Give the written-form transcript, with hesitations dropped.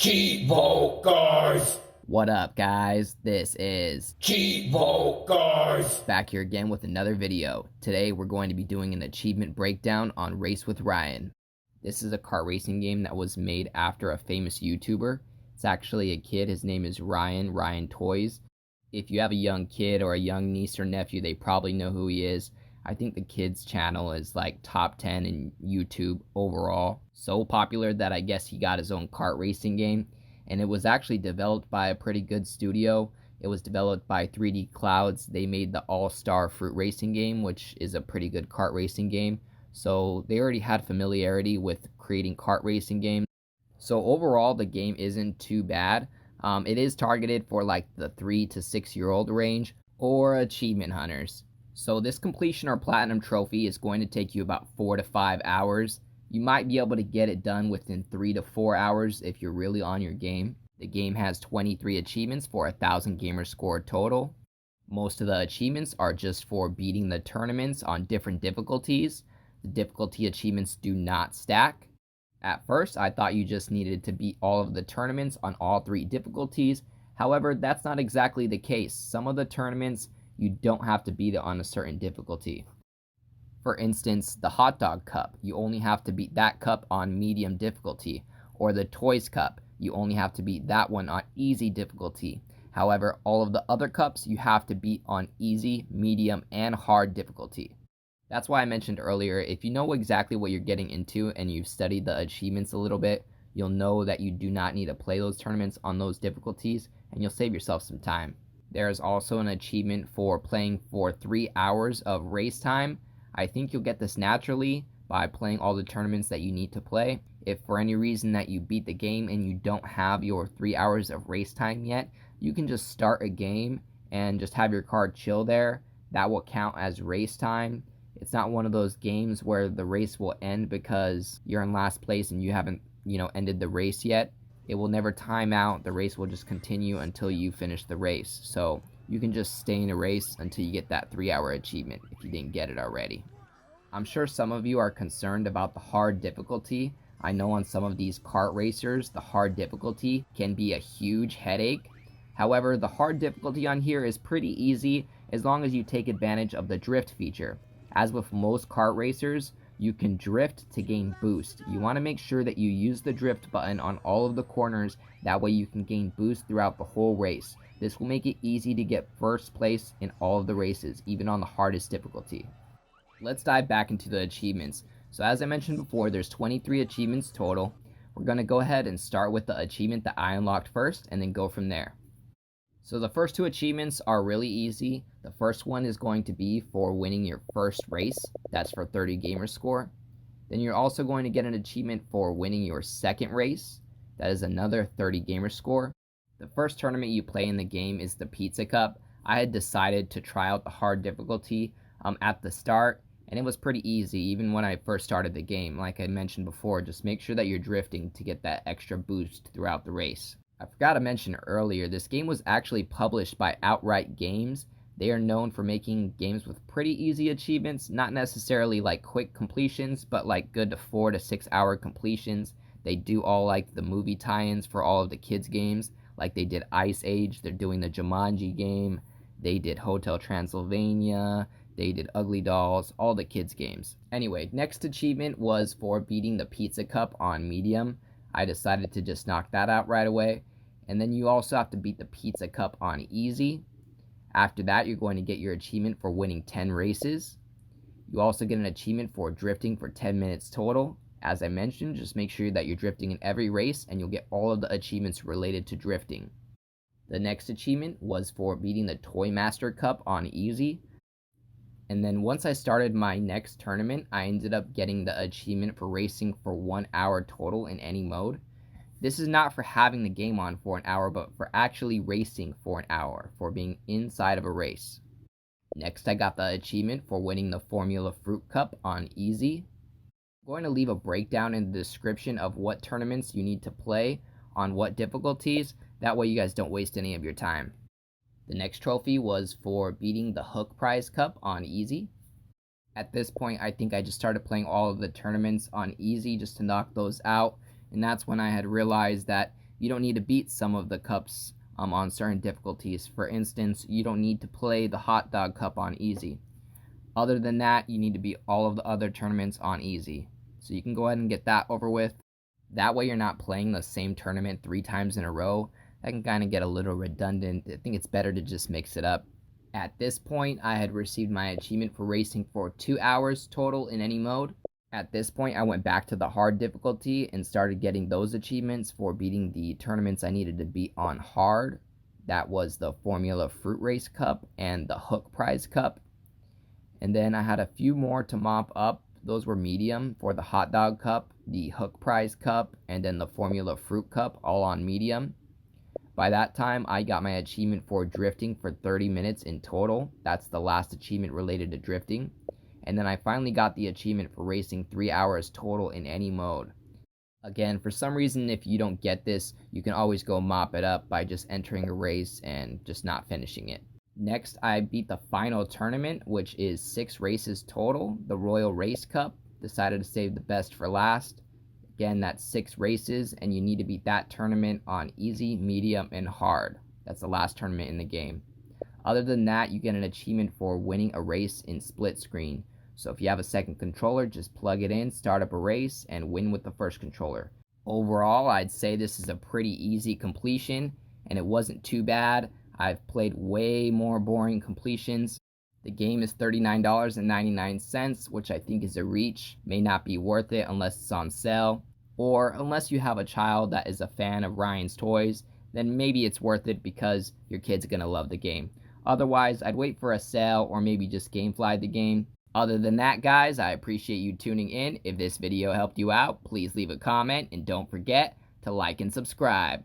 Cheevo guys! What up, guys? This is Cheevo guys! back here again with another video. Today we're going to be doing an achievement breakdown on Race with Ryan. This is a kart racing game that was made after a famous YouTuber. It's actually a kid. His name is Ryan Toys. If you have a young kid or a young niece or nephew, they probably know who he is. I think the kid's channel is like top 10 in YouTube overall. So popular that I guess he got his own kart racing game. And it was actually developed by a pretty good studio. It was developed by 3D Clouds. They made the All-Star Fruit Racing game, which is a pretty good kart racing game. So they already had familiarity with creating kart racing games. So overall, the game isn't too bad. It is targeted for like the 3 to 6 year old range or achievement hunters. So this completion or platinum trophy is going to take you about 4 to 5 hours. You might be able to get it done within 3 to 4 hours if you're really on your game. The game has 23 achievements for 1,000 gamer score total. Most of the achievements are just for beating the tournaments on different difficulties. The difficulty achievements do not stack. At first, I thought you just needed to beat all of the tournaments on all 3 difficulties. However, that's not exactly the case. Some of the tournaments, you don't have to beat it on a certain difficulty. For instance, the hot dog cup, you only have to beat that cup on medium difficulty, or the toys cup, you only have to beat that one on easy difficulty. However, all of the other cups you have to beat on easy, medium, and hard difficulty. That's why I mentioned earlier, if you know exactly what you're getting into and you've studied the achievements a little bit, you'll know that you do not need to play those tournaments on those difficulties, and you'll save yourself some time. There is also an achievement for playing for 3 hours of race time. I think you'll get this naturally by playing all the tournaments that you need to play. If for any reason that you beat the game and you don't have your 3 hours of race time yet, you can just start a game and just have your car chill there. That will count as race time. It's not one of those games where the race will end because you're in last place and you haven't, ended the race yet. It will never time out. The race will just continue until you finish the race. So you can just stay in a race until you get that 3-hour achievement if you didn't get it already. I'm sure some of you are concerned about the hard difficulty. I know on some of these kart racers, the hard difficulty can be a huge headache. However, the hard difficulty on here is pretty easy as long as you take advantage of the drift feature. As with most kart racers, you can drift to gain boost. You want to make sure that you use the drift button on all of the corners, that way you can gain boost throughout the whole race. This will make it easy to get first place in all of the races, even on the hardest difficulty. Let's dive back into the achievements. So as I mentioned before, there's 23 achievements total. We're going to go ahead and start with the achievement that I unlocked first and then go from there. So the first 2 achievements are really easy. The first one is going to be for winning your first race. That's for 30 gamer score. Then you're also going to get an achievement for winning your second race. That is another 30 gamer score. The first tournament you play in the game is the Pizza Cup. I had decided to try out the hard difficulty at the start, and it was pretty easy even when I first started the game. Like I mentioned before, just make sure that you're drifting to get that extra boost throughout the race. I forgot to mention earlier, this game was actually published by Outright Games. They are known for making games with pretty easy achievements, not necessarily like quick completions, but like good to 4 to 6 hour completions. They do all like the movie tie-ins for all of the kids games, like they did Ice Age, they're doing the Jumanji game, they did Hotel Transylvania, they did Ugly Dolls, all the kids games. Anyway, next achievement was for beating the Pizza Cup on medium. I decided to just knock that out right away. And then you also have to beat the Pizza Cup on easy. After that, you're going to get your achievement for winning 10 races. You also get an achievement for drifting for 10 minutes total. As I mentioned, just make sure that you're drifting in every race and you'll get all of the achievements related to drifting. The next achievement was for beating the Toy Master Cup on easy. And then once I started my next tournament, I ended up getting the achievement for racing for 1 hour total in any mode. This is not for having the game on for an hour, but for actually racing for an hour, for being inside of a race. Next, I got the achievement for winning the Formula Fruit Cup on easy. I'm going to leave a breakdown in the description of what tournaments you need to play on what difficulties. That way you guys don't waste any of your time. The next trophy was for beating the Hook Prize Cup on easy. At this point, I think I just started playing all of the tournaments on easy just to knock those out. And that's when I had realized that you don't need to beat some of the cups on certain difficulties. For instance, you don't need to play the hot dog cup on easy. Other than that, you need to beat all of the other tournaments on easy. So you can go ahead and get that over with. That way you're not playing the same tournament 3 times in a row. That can kind of get a little redundant. I think it's better to just mix it up. At this point, I had received my achievement for racing for 2 hours total in any mode. At this point, I went back to the hard difficulty and started getting those achievements for beating the tournaments I needed to beat on hard. That was the Formula Fruit Race Cup and the Hook Prize Cup. And then I had a few more to mop up. Those were medium for the Hot Dog Cup, the Hook Prize Cup, and then the Formula Fruit Cup, all on medium. By that time, I got my achievement for drifting for 30 minutes in total. That's the last achievement related to drifting. And then I finally got the achievement for racing 3 hours total in any mode. Again, for some reason, if you don't get this, you can always go mop it up by just entering a race and just not finishing it. Next, I beat the final tournament, which is 6 races total, the Royal Race Cup. Decided to save the best for last. Again, that's 6 races, and you need to beat that tournament on easy, medium, and hard. That's the last tournament in the game. Other than that, you get an achievement for winning a race in split screen. So if you have a second controller, just plug it in, start up a race, and win with the first controller. Overall, I'd say this is a pretty easy completion, and it wasn't too bad. I've played way more boring completions. The game is $39.99, which I think is a reach. May not be worth it unless it's on sale. Or unless you have a child that is a fan of Ryan's toys, then maybe it's worth it because your kid's gonna love the game. Otherwise, I'd wait for a sale or maybe just gamefly the game. Other than that, guys, I appreciate you tuning in. If this video helped you out, please leave a comment and don't forget to like and subscribe.